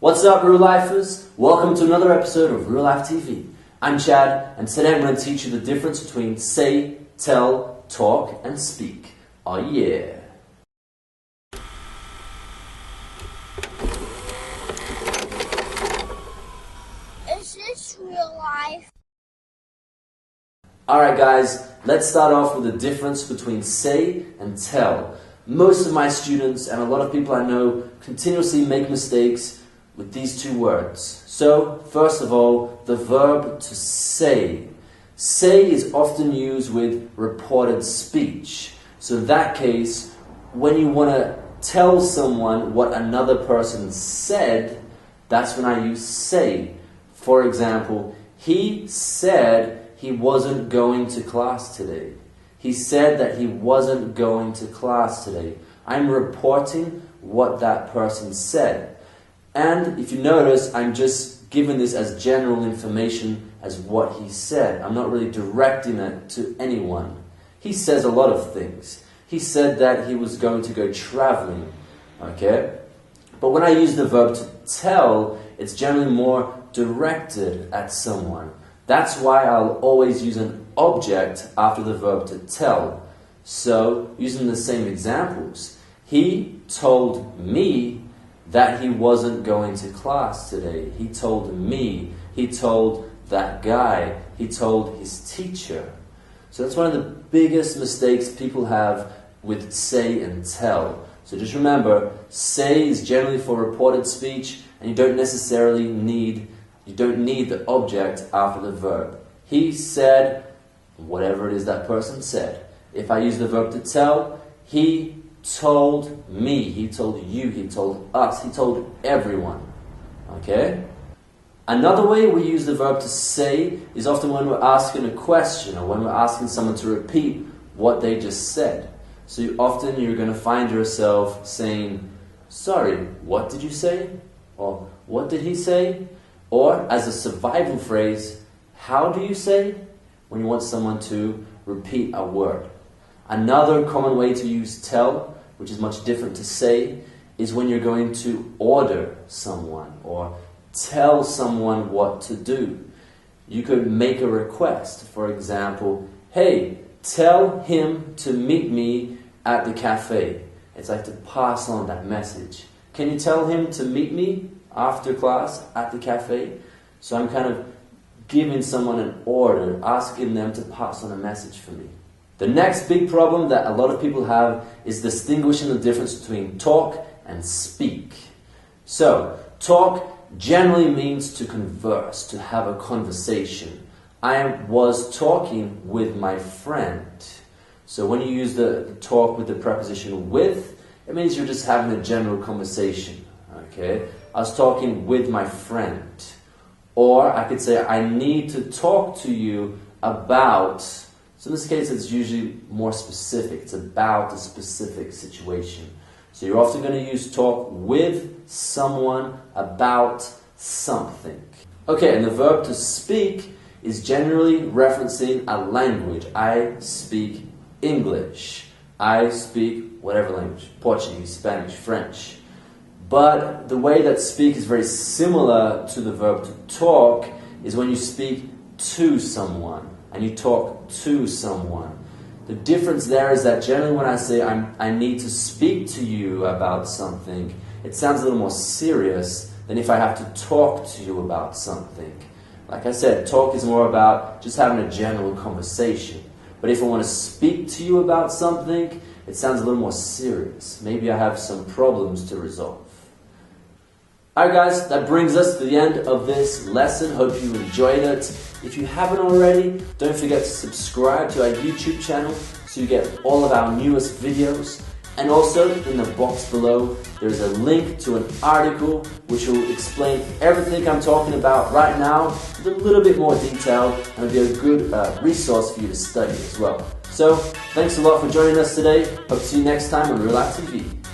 What's up, Real Lifers? Welcome to another episode of Real Life TV. I'm Chad, and today I'm going to teach you the difference between say, tell, talk, and speak. Oh yeah! Is this real life? Alright guys, let's start off with the difference between say and tell. Most of my students and a lot of people I know continuously make mistakes with these two words. So, first of all, the verb to say. Say is often used with reported speech. So in that case, when you want to tell someone what another person said, that's when I use say. For example, he said he wasn't going to class today. He said that he wasn't going to class today. I'm reporting what that person said. And if you notice, I'm just giving this as general information as what he said. I'm not really directing it to anyone. He says a lot of things. He said that he was going to go traveling. Okay? But when I use the verb to tell, it's generally more directed at someone. That's why I'll always use an object after the verb to tell. So, using the same examples, he told me that he wasn't going to class today. He told me. He told that guy. He told his teacher. So that's one of the biggest mistakes people have with say and tell. So just remember, say is generally for reported speech, and you don't necessarily need the object after the verb. He said whatever it is that person said. If I use the verb to tell, he told me, he told you, he told us, he told everyone. Okay? Another way we use the verb to say is often when we're asking a question or when we're asking someone to repeat what they just said. So often you're going to find yourself saying, sorry, what did you say? Or what did he say? Or as a survival phrase, how do you say? When you want someone to repeat a word. Another common way to use tell, which is much different to say, is when you're going to order someone or tell someone what to do. You could make a request. For example, hey, tell him to meet me at the cafe. It's like to pass on that message. Can you tell him to meet me after class at the cafe? So I'm kind of giving someone an order, asking them to pass on a message for me. The next big problem that a lot of people have is distinguishing the difference between talk and speak. So, talk generally means to converse, to have a conversation. I was talking with my friend. So when you use the talk with the preposition with, it means you're just having a general conversation. Okay? I was talking with my friend. Or I could say, I need to talk to you about. So in this case, it's usually more specific. It's about a specific situation. So you're often going to use talk with someone about something. Okay, and the verb to speak is generally referencing a language. I speak English. I speak whatever language. Portuguese, Spanish, French. But the way that speak is very similar to the verb to talk is when you speak to someone and you talk to someone. The difference there is that generally when I say I need to speak to you about something, it sounds a little more serious than if I have to talk to you about something. Like I said, talk is more about just having a general conversation. But if I want to speak to you about something, it sounds a little more serious. Maybe I have some problems to resolve. Alright guys, that brings us to the end of this lesson. Hope you enjoyed it. If you haven't already, don't forget to subscribe to our YouTube channel so you get all of our newest videos. And also, in the box below, there's a link to an article which will explain everything I'm talking about right now with a little bit more detail, and it'll be a good resource for you to study as well. So, thanks a lot for joining us today. Hope to see you next time on Real Life TV.